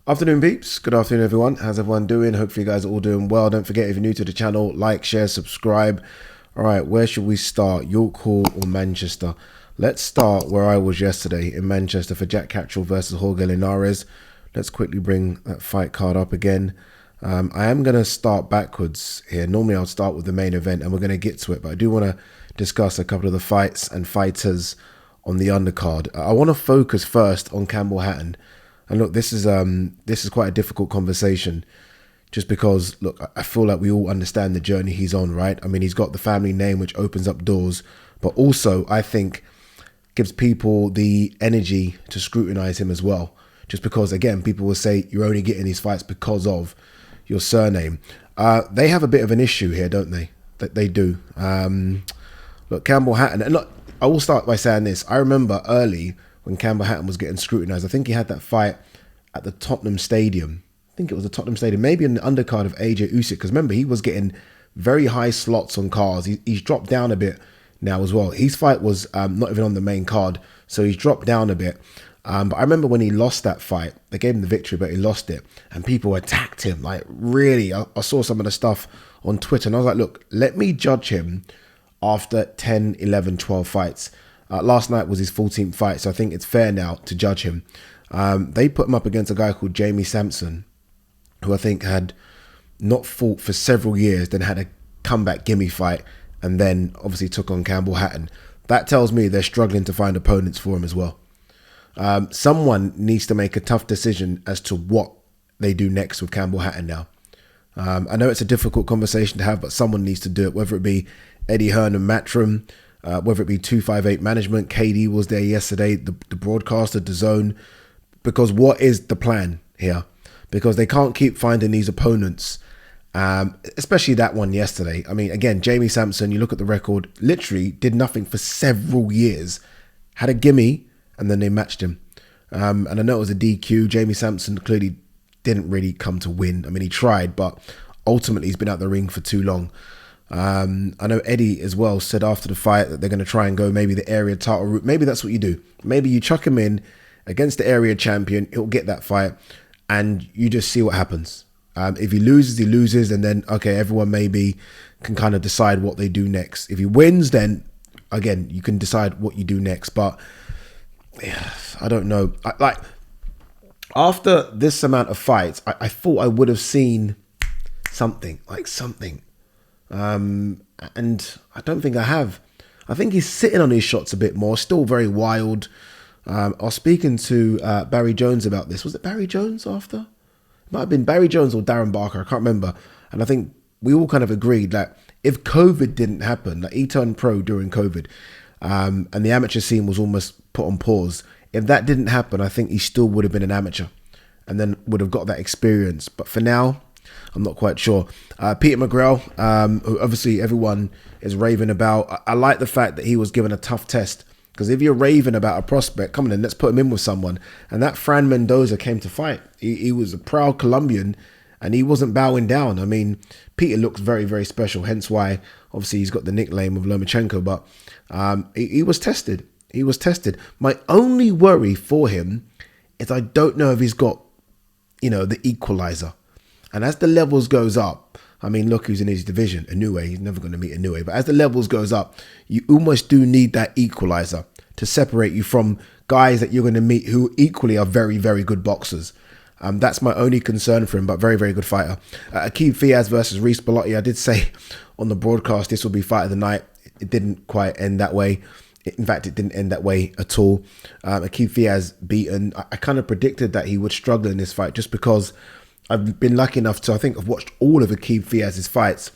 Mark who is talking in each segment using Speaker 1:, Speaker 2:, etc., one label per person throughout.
Speaker 1: Afternoon peeps, good afternoon everyone. How's everyone doing? Hopefully you guys are all doing well. Don't forget, if you're new to the channel, like, share, subscribe. Alright, where should we start? York Hall or Manchester? Let's start where I was yesterday in Manchester for Jack Catterall versus Jorge Linares. Let's quickly bring that fight card up again. I am going to start backwards here. Normally I'll start with the main event and we're going to get to it, but I do want to discuss a couple of the fights and fighters on the undercard. I want to focus first on Campbell Hatton. And look, this is quite a difficult conversation, just because, look, I feel like we all understand the journey he's on, right? I mean, he's got the family name, which opens up doors, but also I think gives people the energy to scrutinize him as well. Just because, again, people will say you're only getting these fights because of your surname. They have a bit of an issue here, don't they? That they do. Look, Campbell Hatton, and look, I will start by saying this. I remember early when Campbell Hatton was getting scrutinised. I think he had that fight at the Tottenham Stadium. I think it was the Tottenham Stadium, maybe in the undercard of AJ Usyk, because remember, he was getting very high slots on cards. He's dropped down a bit now as well. His fight was not even on the main card, so he's dropped down a bit. But I remember when he lost that fight, they gave him the victory, but he lost it, and people attacked him. Like, really, I saw some of the stuff on Twitter, and I was like, look, let me judge him after 10, 11, 12 fights. Last night was his 14th fight, so I think it's fair now to judge him. They put him up against a guy called Jamie Sampson, who I think had not fought for several years, then had a comeback gimme fight, and then obviously took on Campbell Hatton. That tells me they're struggling to find opponents for him as well. Someone needs to make a tough decision as to what they do next with Campbell Hatton now. I know it's a difficult conversation to have, but someone needs to do it, whether it be Eddie Hearn and Matchroom, whether it be 258 Management. KD was there yesterday, the broadcaster, DAZN, because what is the plan here? Because they can't keep finding these opponents, especially that one yesterday. I mean, again, Jamie Sampson, you look at the record, literally did nothing for several years, had a gimme, and then they matched him. And I know it was a DQ. Jamie Sampson clearly didn't really come to win. I mean, he tried, but ultimately he's been out the ring for too long. I know Eddie as well said after the fight that they're going to try and go maybe the area title route. Maybe that's what you do. Maybe you chuck him in against the area champion. He'll get that fight and you just see what happens. If he loses, he loses. And then, okay, everyone maybe can kind of decide what they do next. If he wins, then again, you can decide what you do next. But yeah, I don't know. Like, after this amount of fights, I thought I would have seen something. And I don't think I have. I think he's sitting on his shots a bit more, still very wild. I was speaking to Barry Jones about this. Was it Barry Jones after? It might have been Barry Jones or Darren Barker. I can't remember. And I think we all kind of agreed that if COVID didn't happen, like he turned pro during COVID, and the amateur scene was almost put on pause. If that didn't happen, I think he still would have been an amateur and then would have got that experience. But for now, I'm not quite sure. Peter McGrail, who obviously everyone is raving about. I like the fact that he was given a tough test, because if you're raving about a prospect, come on, let's put him in with someone. And that Fran Mendoza came to fight. He was a proud Colombian and he wasn't bowing down. I mean, Peter looks very, very special, hence why obviously he's got the nickname of Lomachenko, but he was tested. He was tested. My only worry for him is I don't know if he's got, the equalizer. And as the levels goes up, I mean, look who's in his division, Inoue. He's never going to meet Inoue. But as the levels goes up, you almost do need that equalizer to separate you from guys that you're going to meet who equally are very, very good boxers. That's my only concern for him, but very, very good fighter. Akeem Fiaz versus Reece Bellotti. I did say on the broadcast this will be fight of the night. It didn't quite end that way. In fact, it didn't end that way at all. Akeem Fiaz beaten. I kind of predicted that he would struggle in this fight just because I've been lucky enough to, I think I've watched all of Akeem Fiaz's fights.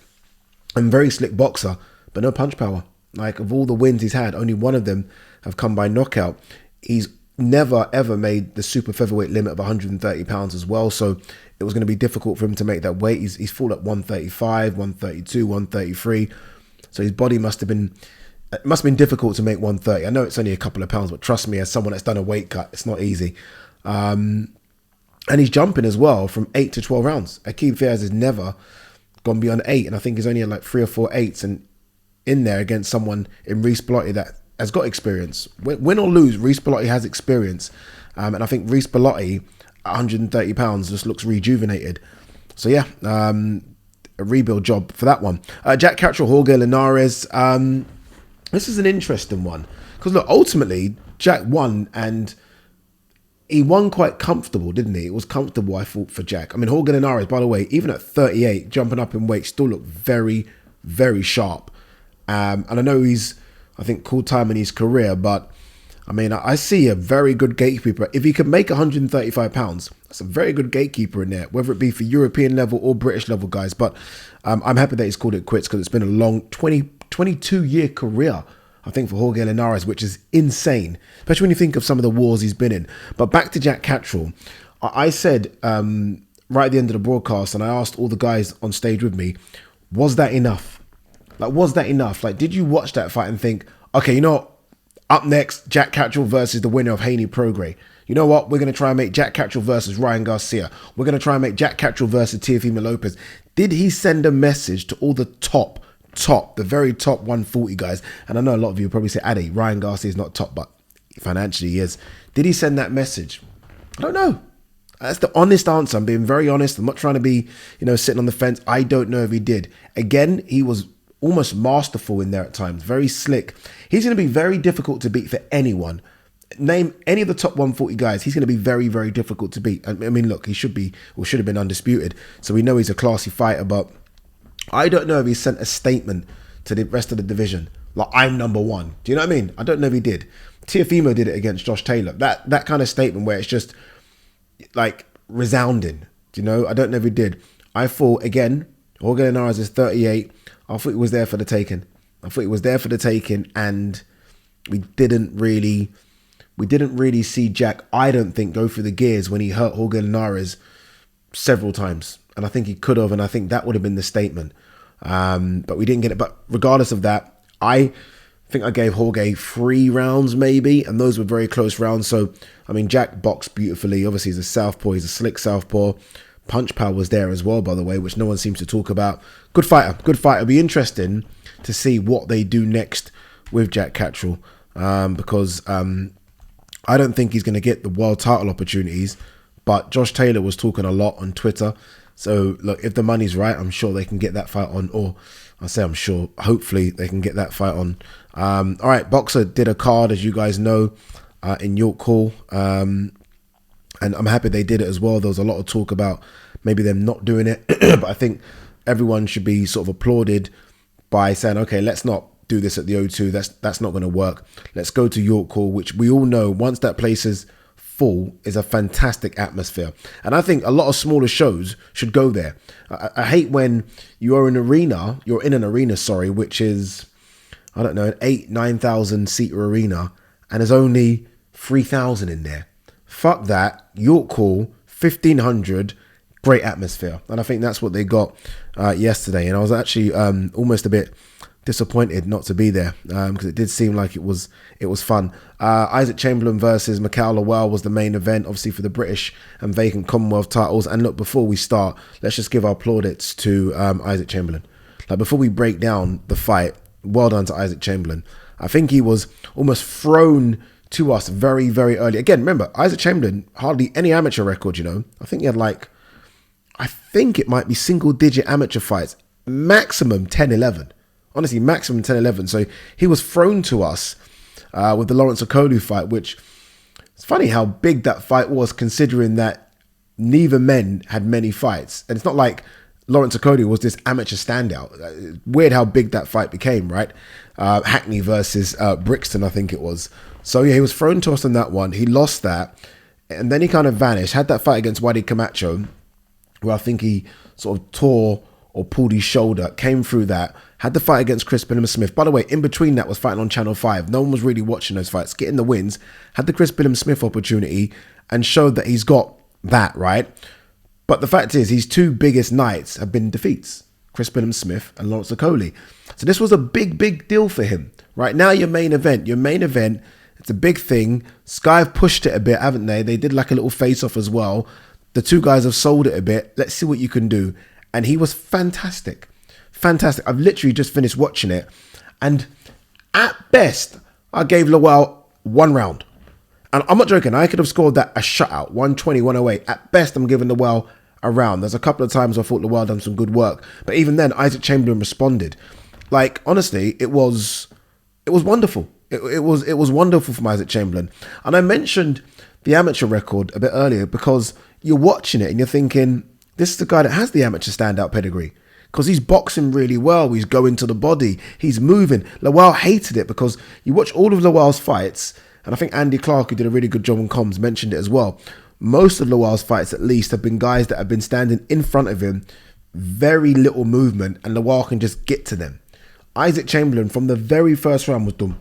Speaker 1: And very slick boxer, but no punch power. Like, of all the wins he's had, only one of them have come by knockout. He's never, ever made the super featherweight limit of 130 pounds as well. So it was going to be difficult for him to make that weight. He's fought at 135, 132, 133. So his body must have been difficult to make 130. I know it's only a couple of pounds, but trust me, as someone that's done a weight cut, it's not easy. And he's jumping as well from 8 to 12 rounds. Akeem Fiaz has never gone beyond 8. And I think he's only had like 3 or 4 8s and in there against someone in Reece Bellotti that has got experience. Win or lose, Reece Bellotti has experience. And I think Reece Bellotti £130 just looks rejuvenated. So yeah, a rebuild job for that one. Jack Catterall, Jorge Linares. This is an interesting one because look, ultimately Jack won, and he won quite comfortable, didn't he? It was comfortable, I thought, for Jack. I mean, Jorge Linares, by the way, even at 38, jumping up in weight, still looked very, very sharp. And I know he's, I think, cool time in his career, but I mean, I see a very good gatekeeper. If he can make £135, that's a very good gatekeeper in there, whether it be for European level or British level guys. But I'm happy that he's called it quits because it's been a long 22-year career, I think, for Jorge Linares, which is insane, especially when you think of some of the wars he's been in. But back to Jack Catterall, I said right at the end of the broadcast, and I asked all the guys on stage with me, was that enough? Like, was that enough? Like, did you watch that fight and think, okay, you know what? Up next, Jack Catterall versus the winner of Haney Prograis. You know what? We're going to try and make Jack Catterall versus Ryan Garcia. We're going to try and make Jack Catterall versus Teofimo Lopez. Did he send a message to all the the very top 140 guys? And I know a lot of you will probably say, Addy, Ryan Garcia is not top, but financially he is. Did he send that message? I don't know. That's the honest answer. I'm being very honest. I'm not trying to be, sitting on the fence. I don't know if he did. Again, he was almost masterful in there at times, very slick. He's going to be very difficult to beat for anyone. Name any of the top 140 guys, he's going to be very, very difficult to beat. I mean, look, he should have been undisputed, so we know he's a classy fighter, but I don't know if he sent a statement to the rest of the division, like, I'm number one. Do you know what I mean? I don't know if he did. Teofimo did it against Josh Taylor. That kind of statement where it's just, like, resounding. Do you know? I don't know if he did. I thought, again, Jorge Linares is 38. I thought he was there for the taking. And we didn't really see Jack, I don't think, go through the gears when he hurt Jorge Linares several times. And I think he could have, and I think that would have been the statement. But we didn't get it. But regardless of that, I think I gave Jorge 3 rounds maybe, and those were very close rounds. So, I mean, Jack boxed beautifully. Obviously, he's a southpaw. He's a slick southpaw. Punch power was there as well, by the way, which no one seems to talk about. Good fighter. It'll be interesting to see what they do next with Jack Catterall, because I don't think he's going to get the world title opportunities, but Josh Taylor was talking a lot on Twitter. So, look, if the money's right, I'm sure they can get that fight on, or I say I'm sure, hopefully they can get that fight on. All right, Boxer did a card, as you guys know, in York Hall, and I'm happy they did it as well. There was a lot of talk about maybe them not doing it, but I think everyone should be sort of applauded by saying, okay, let's not do this at the O2. That's not going to work. Let's go to York Hall, which we all know, once that place is full, is a fantastic atmosphere. And I think a lot of smaller shows should go there. I hate when you're in an arena, which is, I don't know, an 8,000-9,000 seater arena, and there's only 3,000 in there. Fuck that. York Hall, 1,500, great atmosphere. And I think that's what they got yesterday. And I was actually almost a bit disappointed not to be there, because it did seem like it was fun. Isaac Chamberlain versus Mikael Lawal was the main event, obviously, for the British and vacant Commonwealth titles. And look, before we start, let's just give our plaudits to Isaac Chamberlain. Like, before we break down the fight, well done to Isaac Chamberlain. I think he was almost thrown to us very, very early. Again, remember, Isaac Chamberlain, hardly any amateur record, I think he had I think it might be single-digit amateur fights, maximum 10-11. Honestly, maximum 10-11. So he was thrown to us with the Lawrence Okolu fight, which, it's funny how big that fight was, considering that neither men had many fights. And it's not like Lawrence Okolu was this amateur standout. Weird how big that fight became, right? Hackney versus Brixton, I think it was. So yeah, he was thrown to us on that one. He lost that, and then he kind of vanished. Had that fight against Wadi Camacho, where I think he sort of tore or pulled his shoulder, came through that. Had the fight against Chris Billam-Smith. By the way, in between that was fighting on Channel 5. No one was really watching those fights. Getting the wins. Had the Chris Billam-Smith opportunity and showed that he's got that, right? But the fact is, his 2 biggest nights have been defeats. Chris Billam-Smith and Lawrence Okolu. So this was a big, big deal for him. Right now, your main event, it's a big thing. Sky have pushed it a bit, haven't they? They did like a little face-off as well. The 2 guys have sold it a bit. Let's see what you can do. And he was fantastic. Fantastic. I've literally just finished watching it. And at best, I gave Lawal 1 round. And I'm not joking. I could have scored that a shutout, 120, 108. At best, I'm giving Lawal a round. There's a couple of times I thought Lawal done some good work. But even then, Isaac Chamberlain responded. Like, honestly, it was wonderful. It was wonderful from Isaac Chamberlain. And I mentioned the amateur record a bit earlier because you're watching it and you're thinking, this is the guy that has the amateur standout pedigree. Because he's boxing really well. He's going to the body. He's moving. Lawal hated it because you watch all of Lawal's fights, and I think Andy Clark, who did a really good job on comms, mentioned it as well. Most of Lawal's fights, at least, have been guys that have been standing in front of him, very little movement, and Lawal can just get to them. Isaac Chamberlain, from the very first round, was dum,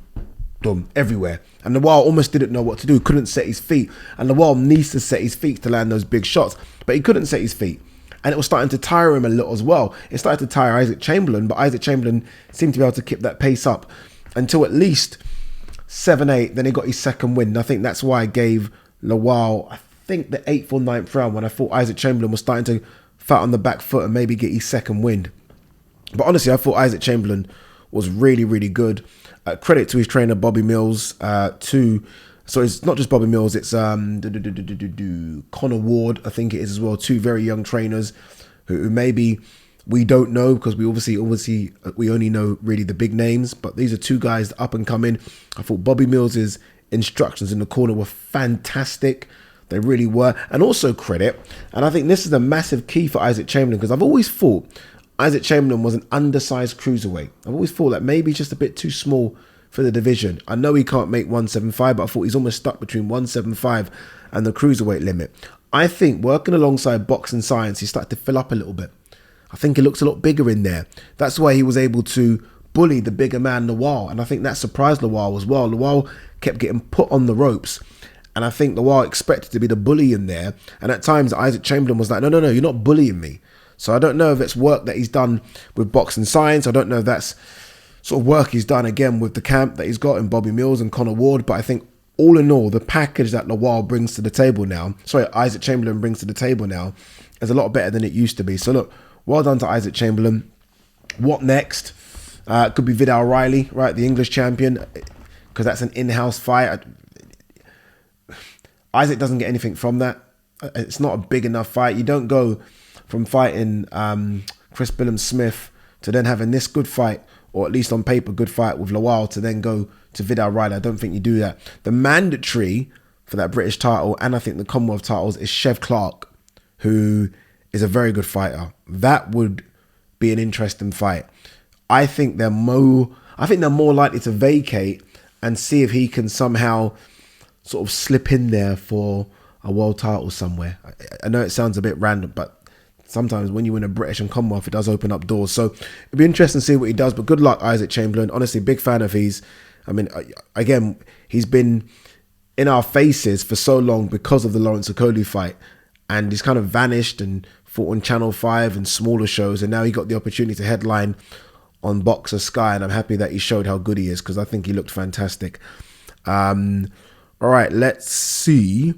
Speaker 1: everywhere. And Lawal almost didn't know what to do, couldn't set his feet. And Lawal needs to set his feet to land those big shots, but he couldn't set his feet. And it was starting to tire him a little as well. It started to tire Isaac Chamberlain, but Isaac Chamberlain seemed to be able to keep that pace up until at least 7-8. Then he got his second win. And I think that's why I gave Lawal, I think, the 8th or 9th round, when I thought Isaac Chamberlain was starting to fight on the back foot and maybe get his second win. But honestly, I thought Isaac Chamberlain was really, really good. Credit to his trainer, Bobby Mills, so it's not just Bobby Mills, it's Connor Ward, I think it is as well. Two very young trainers who maybe we don't know because we obviously we only know really the big names. But these are two guys that up and coming. I thought Bobby Mills's instructions in the corner were fantastic. They really were. And also credit, and I think this is a massive key for Isaac Chamberlain, because I've always thought Isaac Chamberlain was an undersized cruiserweight. I've always thought that maybe he's just a bit too small for the division. I know he can't make 175, but I thought he's almost stuck between 175 and the cruiserweight limit. I think working alongside Boxing Science, he started to fill up a little bit. I think he looks a lot bigger in there. That's why he was able to bully the bigger man, Lawal. And I think that surprised Lawal as well. Lawal kept getting put on the ropes. And I think Lawal expected to be the bully in there. And at times, Isaac Chamberlain was like, no, you're not bullying me. So I don't know if it's work that he's done with Boxing Science. I don't know if that's sort of work he's done again with the camp that he's got in Bobby Mills and Connor Ward. But I think all in all, the package that Lawal brings to the table now, Isaac Chamberlain brings to the table now, is a lot better than it used to be. So look, well done to Isaac Chamberlain. What next? Could be Vidal Riley, right? The English champion, because that's an in-house fight. Isaac doesn't get anything from that. It's not a big enough fight. You don't go from fighting Chris Billum-Smith to then having this good fight, or at least on paper good fight with Lawal, to then go to Vidal Riley. I don't think you do that. The mandatory for that British title, and I think the Commonwealth titles, is Chev Clark, who is a very good fighter. That would be an interesting fight. I think they're more likely to vacate and see if he can somehow sort of slip in there for a world title somewhere. I know it sounds a bit random, but sometimes when you win a British and Commonwealth, it does open up doors. So it'd be interesting to see what he does. But good luck, Isaac Chamberlain. Honestly, big fan of his. I mean, again, he's been in our faces for so long because of the Lawrence Okoli fight. And he's kind of vanished and fought on Channel 5 and smaller shows. And now he got the opportunity to headline on Boxer Sky. And I'm happy that he showed how good he is, because I think he looked fantastic. All right, let's see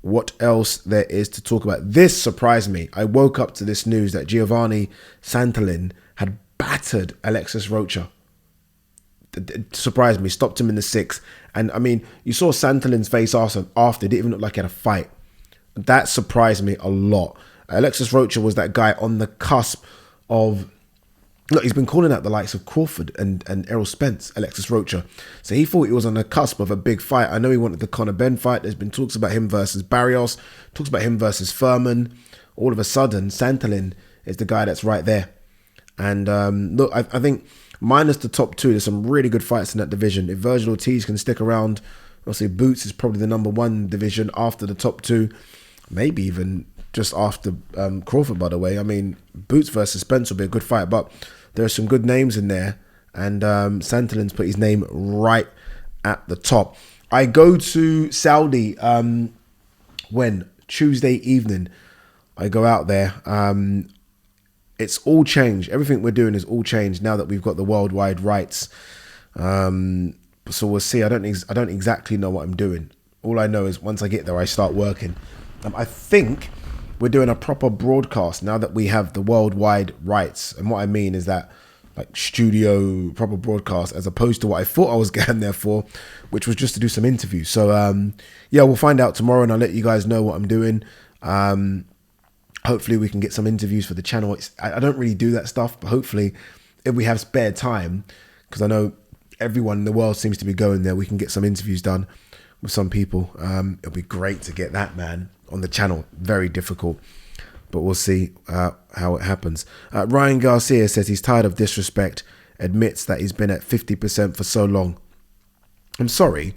Speaker 1: what else there is to talk about. This surprised me. I woke up to this news that Giovanni Santalin had battered Alexis Rocha. It surprised me. Stopped him in the 6th. And I mean, you saw Santalin's face after. It didn't even look like he had a fight. That surprised me a lot. Alexis Rocha was that guy on the cusp of... Look, he's been calling out the likes of Crawford and Errol Spence, Alexis Rocha. So he thought he was on the cusp of a big fight. I know he wanted the Conor Benn fight. There's been talks about him versus Barrios, talks about him versus Furman. All of a sudden, Santalin is the guy that's right there. And look, I think minus the top two, there's some really good fights in that division. If Virgil Ortiz can stick around, obviously Boots is probably the number one division after the top two. Maybe even just after Crawford, by the way. I mean, Boots versus Spence will be a good fight, but there are some good names in there, and Santalin's put his name right at the top. I go to Saudi when Tuesday evening. I go out there. It's all changed. Everything we're doing is all changed now that we've got the worldwide rights. So we'll see. I don't exactly know what I'm doing. All I know is once I get there, I start working. I think we're doing a proper broadcast now that we have the worldwide rights. And what I mean is that like studio proper broadcast, as opposed to what I thought I was getting there for, which was just to do some interviews. So yeah, we'll find out tomorrow, and I'll let you guys know what I'm doing. Hopefully we can get some interviews for the channel. I don't really do that stuff, but hopefully if we have spare time, because I know everyone in the world seems to be going there, we can get some interviews done with some people. It'll be great to get that man on the channel. Very difficult, but we'll see how it happens. Ryan Garcia says he's tired of disrespect, admits that he's been at 50% for so long. I'm sorry,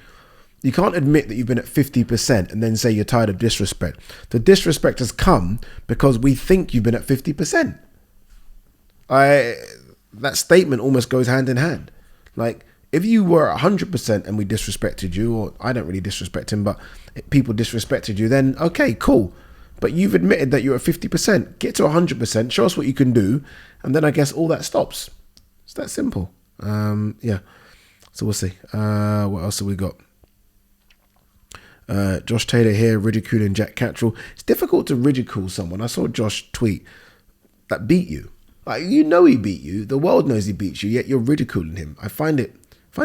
Speaker 1: you can't admit that you've been at 50% and then say you're tired of disrespect. The disrespect has come because we think you've been at 50%. That statement almost goes hand in hand. Like, if you were 100% and we disrespected you, or I don't really disrespect him, but people disrespected you, then okay, cool. But you've admitted that you're at 50%. Get to 100%, show us what you can do, and then I guess all that stops. It's that simple. Yeah. So we'll see. What else have we got? Josh Taylor here, ridiculing Jack Catterall. It's difficult to ridicule someone. I saw Josh tweet that beat you. Like, you know he beat you. The world knows he beats you, yet you're ridiculing him. I find it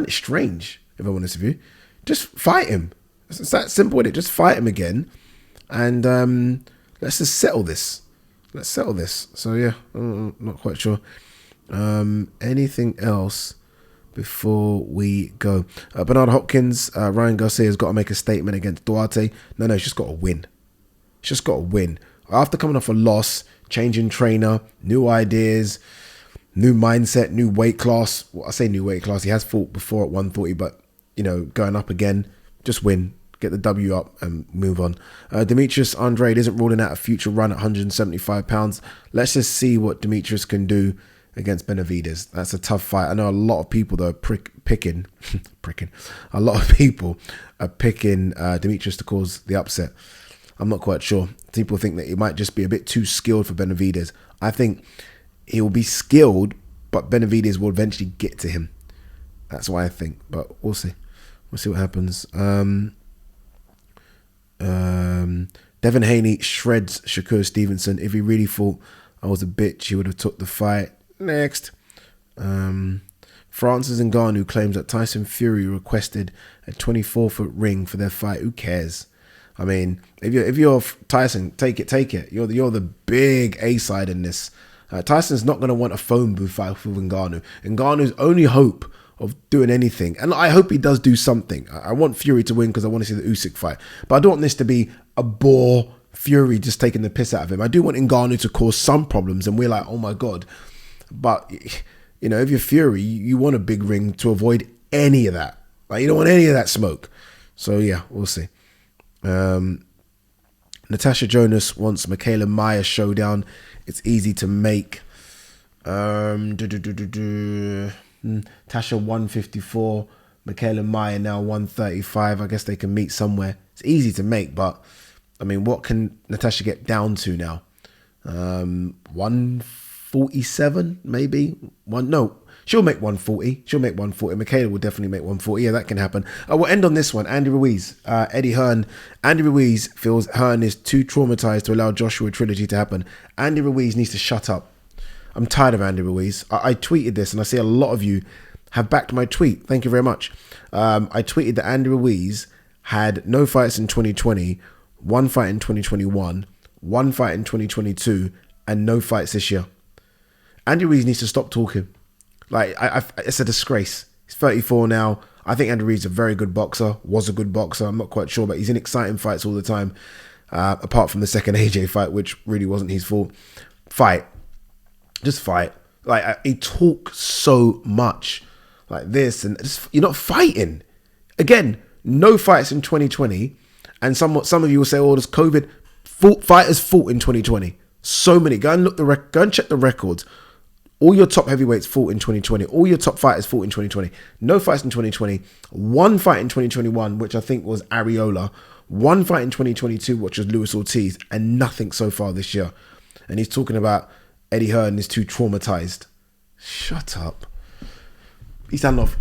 Speaker 1: strange, if I'm honest with you. Just fight him. It's that simple, isn't it? Just fight him again. And let's just settle this. Let's settle this. So yeah, I'm not quite sure. Anything else before we go? Bernard Hopkins, Ryan Garcia has got to make a statement against Duarte. No, he's just got to win. He's just got to win. After coming off a loss, changing trainer, new ideas, new mindset, new weight class. Well, I say new weight class. He has fought before at 140, but, going up again, just win. Get the W up and move on. Demetrius Andrade isn't ruling out a future run at 175 pounds. Let's just see what Demetrius can do against Benavidez. That's a tough fight. I know a lot of people though picking. A lot of people are picking Demetrius to cause the upset. I'm not quite sure. People think that he might just be a bit too skilled for Benavidez. I think he will be skilled, but Benavidez will eventually get to him. That's what I think. But we'll see. We'll see what happens. Devin Haney shreds Shakur Stevenson. If he really thought I was a bitch, he would have took the fight. Next. Francis Ngannou claims that Tyson Fury requested a 24-foot ring for their fight. Who cares? I mean, if you're Tyson, take it. You're the big A side in this. Tyson's not going to want a phone booth fight with Ngannou. Ngannou's only hope of doing anything, and I hope he does do something. I want Fury to win because I want to see the Usyk fight, but I don't want this to be a bore Fury just taking the piss out of him. I do want Ngannou to cause some problems, and we're like, oh my god. But if you're Fury, you want a big ring to avoid any of that. Like, you don't want any of that smoke. So yeah, we'll see. Natasha Jonas wants Michaela Meyer showdown. It's easy to make. Tasha 154, Michaela Meyer now 135. I guess they can meet somewhere. It's easy to make, but I mean, what can Natasha get down to now? 147 maybe. She'll make 140. Michaela will definitely make 140. Yeah, that can happen. We'll end on this one. Andy Ruiz, Eddie Hearn. Andy Ruiz feels Hearn is too traumatized to allow Joshua Trilogy to happen. Andy Ruiz needs to shut up. I'm tired of Andy Ruiz. I tweeted this, and I see a lot of you have backed my tweet. Thank you very much. I tweeted that Andy Ruiz had no fights in 2020, one fight in 2021, one fight in 2022, and no fights this year. Andy Ruiz needs to stop talking. Like, it's a disgrace. He's 34 now. I think Andy Ruiz is a very good boxer, was a good boxer. I'm not quite sure, but he's in exciting fights all the time, apart from the second AJ fight, which really wasn't his fault. Just fight. Like, he talks so much like this, and you're not fighting. Again, no fights in 2020, and some of you will say, "Oh, there's COVID." Fighters fought in 2020. So many. Go and check the records. All your top heavyweights fought in 2020. All your top fighters fought in 2020. No fights in 2020. One fight in 2021, which I think was Areola. One fight in 2022, which was Luis Ortiz, and nothing so far this year. And he's talking about Eddie Hearn is too traumatized. Shut up. Peace and love.